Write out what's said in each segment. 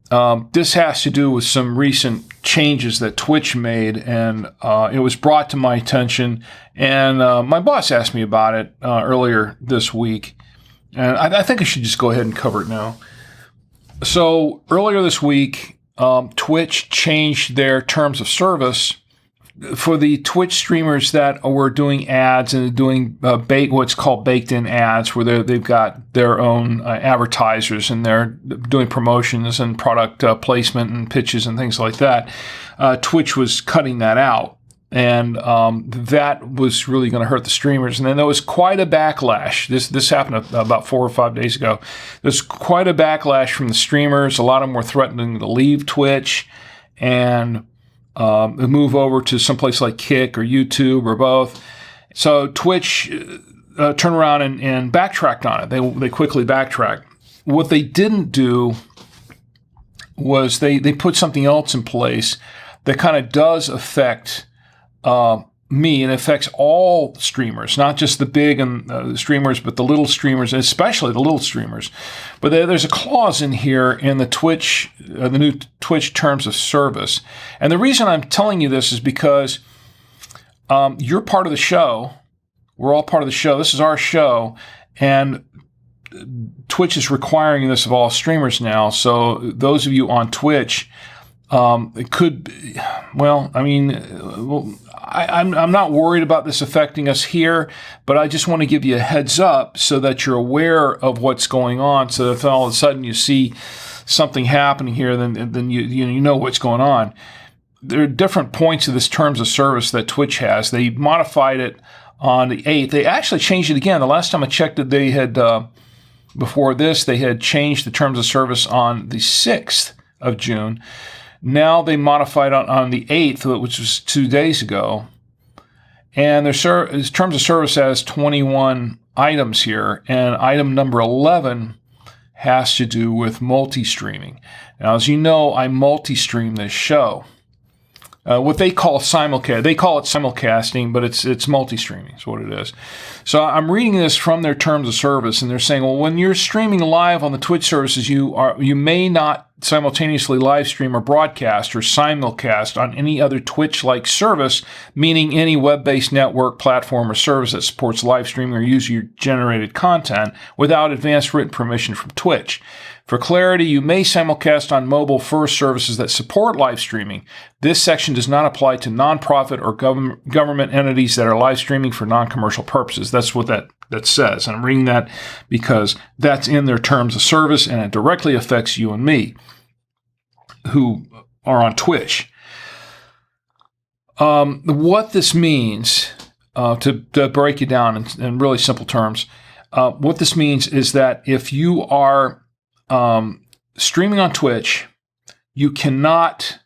This has to do with some recent changes that Twitch made, and it was brought to my attention, and my boss asked me about it earlier this week, and I think I should just go ahead and cover it now. So earlier this week, Twitch changed their terms of service for the Twitch streamers that were doing ads and doing what's called baked-in ads, where they've got their own advertisers and they're doing promotions and product placement and pitches and things like that. Twitch was cutting that out, and that was really going to hurt the streamers. And then there was quite a backlash. This happened about 4 or 5 days ago. There's quite a backlash from the streamers. A lot of them were threatening to leave Twitch and move over to someplace like Kick or YouTube or both. So Twitch turned around and backtracked on it. They quickly backtracked. What they didn't do was they put something else in place that kind of does affect me, and affects all streamers, not just the big and streamers, but the little streamers, especially the little streamers. But there's a clause in here in the new Twitch terms of service. And the reason I'm telling you this is because you're part of the show. We're all part of the show. This is our show. And Twitch is requiring this of all streamers now. So those of you on Twitch, it could be, I'm not worried about this affecting us here, but I just want to give you a heads up so that you're aware of what's going on. So if all of a sudden you see something happening here, then you know what's going on. There are different points of this terms of service that Twitch has. They modified it on the 8th. They actually changed it again. The last time I checked it, they had before this they had changed the terms of service on the 6th of June. Now they modified on the 8th, which was 2 days ago. And their terms of service has 21 items here. And item number 11 has to do with multi-streaming. Now, as you know, I multi-stream this show. What they call simulcast. They call it simulcasting, but it's multi-streaming is what it is. So I'm reading this from their terms of service, and they're saying, well, when you're streaming live on the Twitch services, you may not simultaneously live stream or broadcast or simulcast on any other Twitch-like service, meaning any web-based network, platform, or service that supports live streaming or user-generated content without advanced written permission from Twitch. For clarity, you may simulcast on mobile-first services that support live streaming. This section does not apply to nonprofit or government entities that are live streaming for non-commercial purposes. That's what that says. And I'm reading that because that's in their terms of service, and it directly affects you and me who are on Twitch. What this means, to break it down in really simple terms, what this means is that if you are streaming on Twitch, you cannot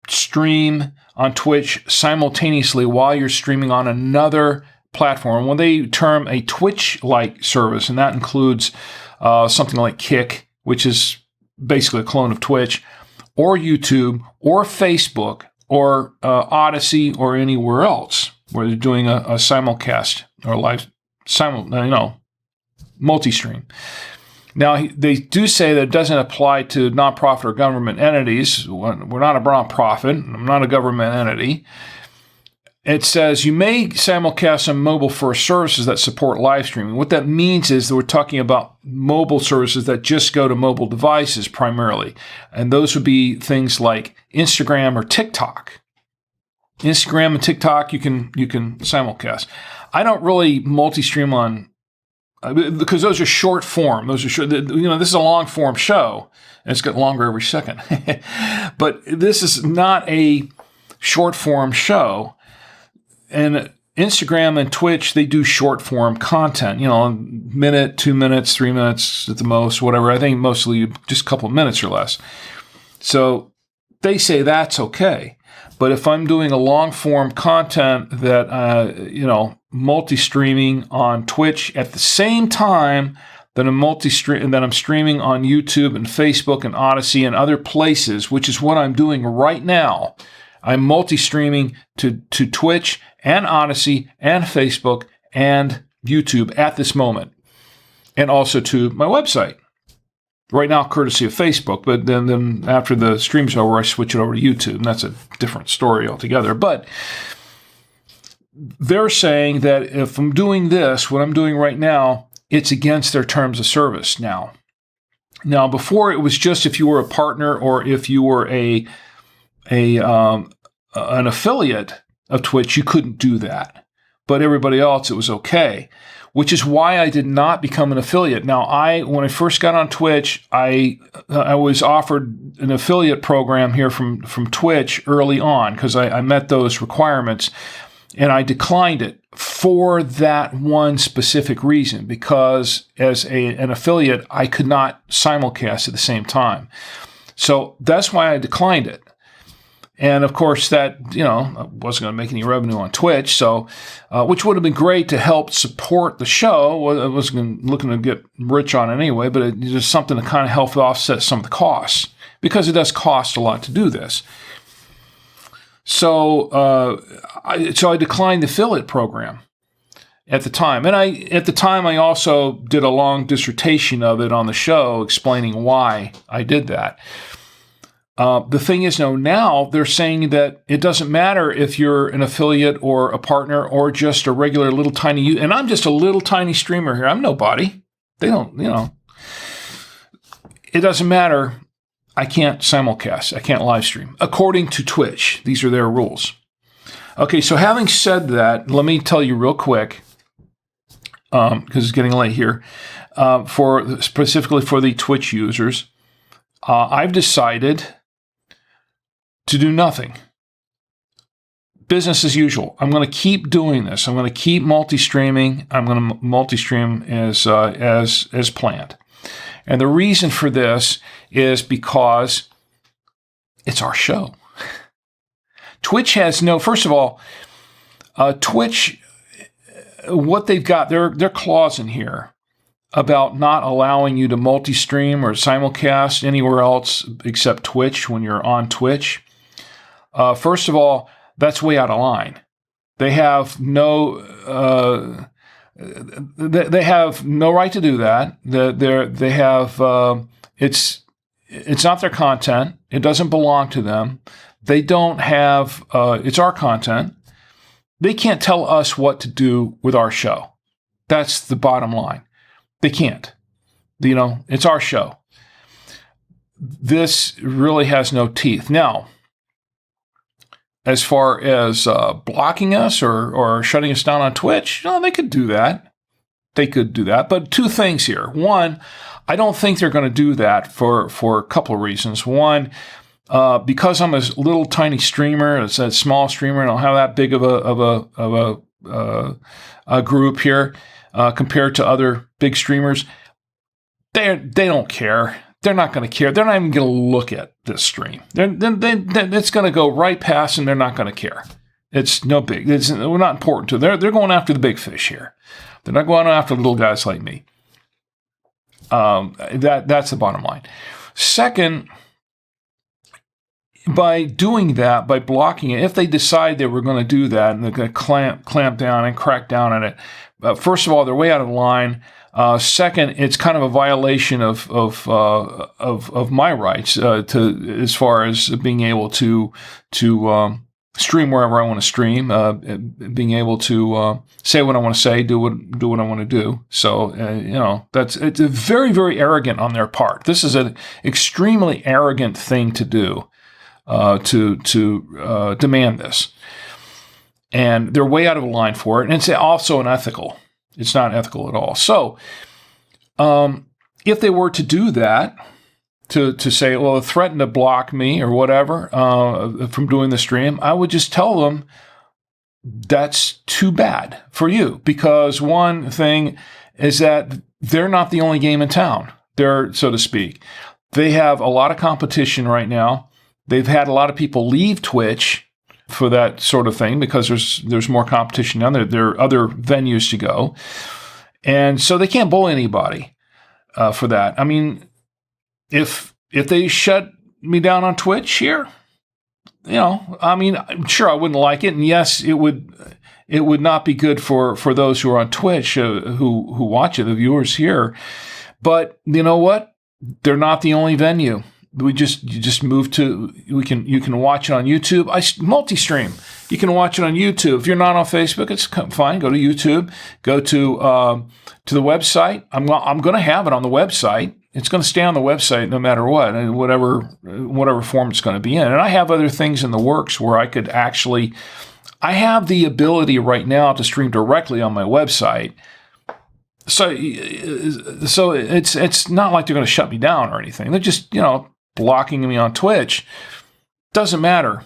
stream on Twitch simultaneously while you're streaming on another platform. When they term a Twitch-like service, and that includes something like Kick, which is basically a clone of Twitch, or YouTube, or Facebook, or Odyssey, or anywhere else where they're doing a simulcast or multi-stream. Now, they do say that it doesn't apply to nonprofit or government entities. We're not a nonprofit. I'm not a government entity. It says you may simulcast on mobile-first services that support live streaming. What that means is that we're talking about mobile services that just go to mobile devices primarily. And those would be things like Instagram or TikTok. Instagram and TikTok, you can simulcast. I don't really multi-stream on because those are short form. Those are short. This is a long form show, and it's getting longer every second. But this is not a short form show. And Instagram and Twitch, they do short form content. A minute, 2 minutes, 3 minutes at the most, whatever. I think mostly just a couple of minutes or less. So they say that's okay. But if I'm doing a long form content that multi-streaming on Twitch at the same time that I'm streaming on YouTube and Facebook and Odyssey and other places, which is what I'm doing right now. I'm multi-streaming to Twitch and Odyssey and Facebook and YouTube at this moment, and also to my website. Right now, courtesy of Facebook, but then after the stream's over, I switch it over to YouTube, and that's a different story altogether. But they're saying that if I'm doing this, what I'm doing right now, it's against their terms of service now. Now, before it was just if you were a partner or if you were an affiliate of Twitch, you couldn't do that. But everybody else, it was okay, which is why I did not become an affiliate. Now, when I first got on Twitch, I was offered an affiliate program here from Twitch early on because I met those requirements, and I declined it for that one specific reason, because as an affiliate, I could not simulcast at the same time. So that's why I declined it. And of course, that, I wasn't going to make any revenue on Twitch, so which would have been great to help support the show. I wasn't looking to get rich on it anyway, but it's just something to kind of help offset some of the costs, because it does cost a lot to do this. So I declined the affiliate program at the time. And at the time, I also did a long dissertation of it on the show explaining why I did that. The thing is, now they're saying that it doesn't matter if you're an affiliate or a partner or just a regular little tiny, and I'm just a little tiny streamer here. I'm nobody. They don't, it doesn't matter. I can't simulcast. I can't live stream. According to Twitch, these are their rules. Okay, so having said that, let me tell you real quick, because it's getting late here, specifically for the Twitch users, I've decided to do nothing. Business as usual. I'm going to keep doing this. I'm going to keep multi-streaming. I'm going to multi-stream as planned. And the reason for this is because it's our show. Twitch has first of all, Twitch, what they've got, their clause in here about not allowing you to multi-stream or simulcast anywhere else except Twitch when you're on Twitch. First of all, that's way out of line. They have no right to do that. They have it's not their content. It doesn't belong to them. They don't have it's our content. They can't tell us what to do with our show. That's the bottom line. They can't. It's our show. This really has no teeth. Now, as far as blocking us or shutting us down on Twitch, they could do that. They could do that. But two things here. One, I don't think they're going to do that for a couple of reasons. One, because I'm a little tiny streamer, it's a small streamer, and I don't have that big of a group here compared to other big streamers. They don't care. They're not going to care. They're not even going to look at this stream. It's going to go right past, and they're not going to care. It's no big. We're not important to them. They're going after the big fish here. They're not going after little guys like me. That's the bottom line. Second, by doing that, by blocking it, if they decide they were going to do that and they're going to clamp down and crack down on it, first of all, they're way out of line. Second, it's kind of a violation of my rights as far as being able to stream wherever I want to stream, being able to say what I want to say, do what I want to do. So it's very, very arrogant on their part. This is an extremely arrogant thing to do, to demand this, and they're way out of line for it. And it's also unethical. It's not ethical at all. So, if they were to do that, to say, well, threaten to block me or whatever from doing the stream, I would just tell them that's too bad for you, because one thing is that they're not the only game in town. They're, so to speak, they have a lot of competition right now. They've had a lot of people leave Twitch for that sort of thing because there's more competition down there. There are other venues to go. And so they can't bully anybody for that. I mean, if they shut me down on Twitch here, I'm sure I wouldn't like it. And yes, it would not be good for those who are on Twitch, who watch it, the viewers here. But you know what? they're not the only venue. You just move to, you can watch it on YouTube. Multi-stream. You can watch it on YouTube. If you're not on Facebook, it's fine. Go to YouTube. Go to the website. I'm going to have it on the website. It's going to stay on the website no matter what, and whatever form it's going to be in. And I have other things in the works where I could actually, I have the ability right now to stream directly on my website. So it's not like they're going to shut me down or anything. They're just, blocking me on Twitch. Doesn't matter.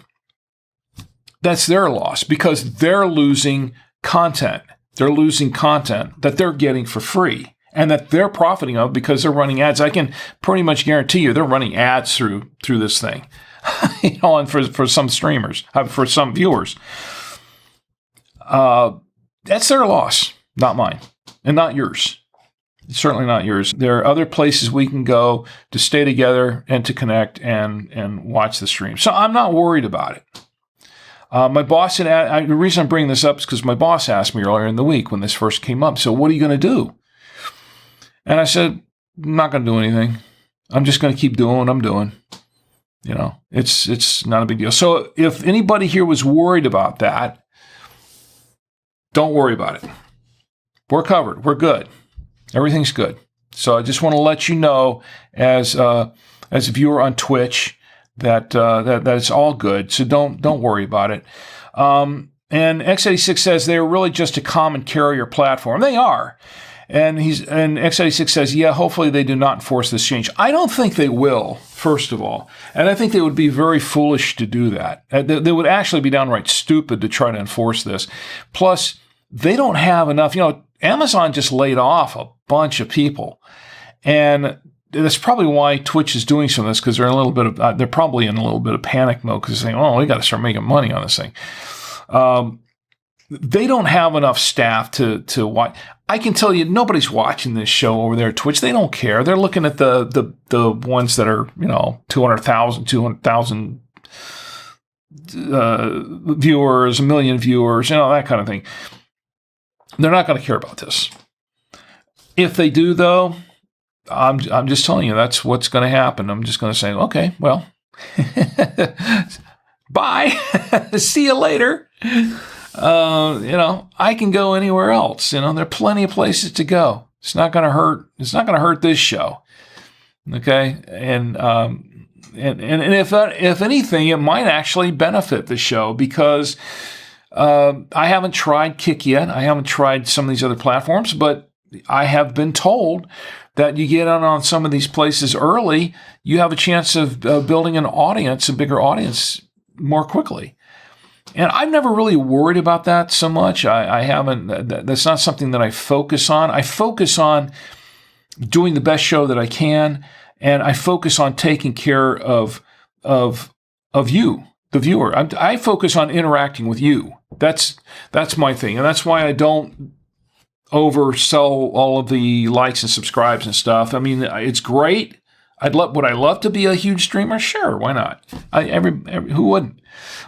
That's their loss because they're losing content. They're losing content that they're getting for free and that they're profiting of because they're running ads. I can pretty much guarantee you they're running ads through this thing, and for some streamers, for some viewers. That's their loss, not mine, and not yours. It's certainly not yours. There are other places we can go to stay together and to connect and watch the stream. So I'm not worried about it. My boss the reason I'm bringing this up is because my boss asked me earlier in the week when this first came up. So what are you going to do? And I said, I'm not going to do anything. I'm just going to keep doing what I'm doing. It's not a big deal. So if anybody here was worried about that, don't worry about it. We're covered. We're good. Everything's good. So I just want to let you know, as a viewer on Twitch, that it's all good. So don't worry about it. And x86 says they're really just a common carrier platform. They are. And x86 says, yeah, hopefully they do not enforce this change. I don't think they will, first of all. And I think they would be very foolish to do that. They would actually be downright stupid to try to enforce this. Plus, they don't have enough. Amazon just laid off a bunch of people. And that's probably why Twitch is doing some of this, because they're probably in a little bit of panic mode because they're saying, we got to start making money on this thing. They don't have enough staff to watch. I can tell you, nobody's watching this show over there at Twitch. They don't care. They're looking at the ones that are 200,000 viewers, 1 million viewers, that kind of thing. They're not going to care about this. If they do, though, I'm just telling you that's what's going to happen. I'm just going to say, okay, well, bye. See you later. I can go anywhere else. There are plenty of places to go. It's not going to hurt. It's not going to hurt this show. Okay, and if anything, it might actually benefit the show because I haven't tried Kick yet. I haven't tried some of these other platforms, but I have been told that you get on some of these places early, you have a chance of building an audience, a bigger audience, more quickly. And I've never really worried about that so much. I haven't. That's not something that I focus on. I focus on doing the best show that I can, and I focus on taking care of you, the viewer. I focus on interacting with you. That's my thing, and that's why I don't oversell all of the likes and subscribes and stuff. I mean, it's great. Would I love to be a huge streamer? Sure, why not? Who wouldn't?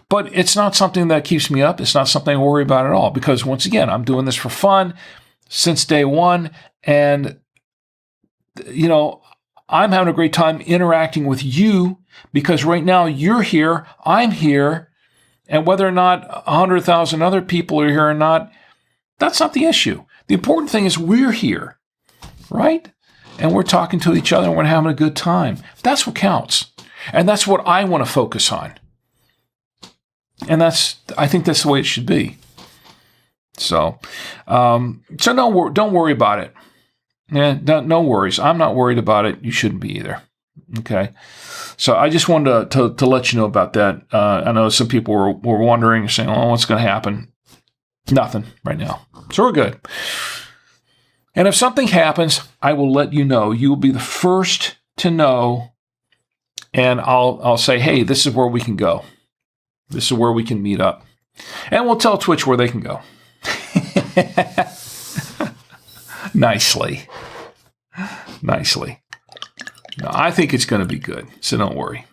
But it's not something that keeps me up. It's not something I worry about at all because, once again, I'm doing this for fun since day one, and I'm having a great time interacting with you because right now you're here, I'm here, and whether or not 100,000 other people are here or not, that's not the issue. The important thing is we're here, right? And we're talking to each other and we're having a good time. That's what counts. And that's what I want to focus on. And I think that's the way it should be. So don't worry about it. Yeah, no worries. I'm not worried about it. You shouldn't be either. Okay. So I just wanted to let you know about that. I know some people were wondering, saying, what's going to happen? Nothing right now. So we're good. And if something happens, I will let you know. You will be the first to know. And I'll say, hey, this is where we can go. This is where we can meet up. And we'll tell Twitch where they can go. Nicely. No, I think it's going to be good. So don't worry.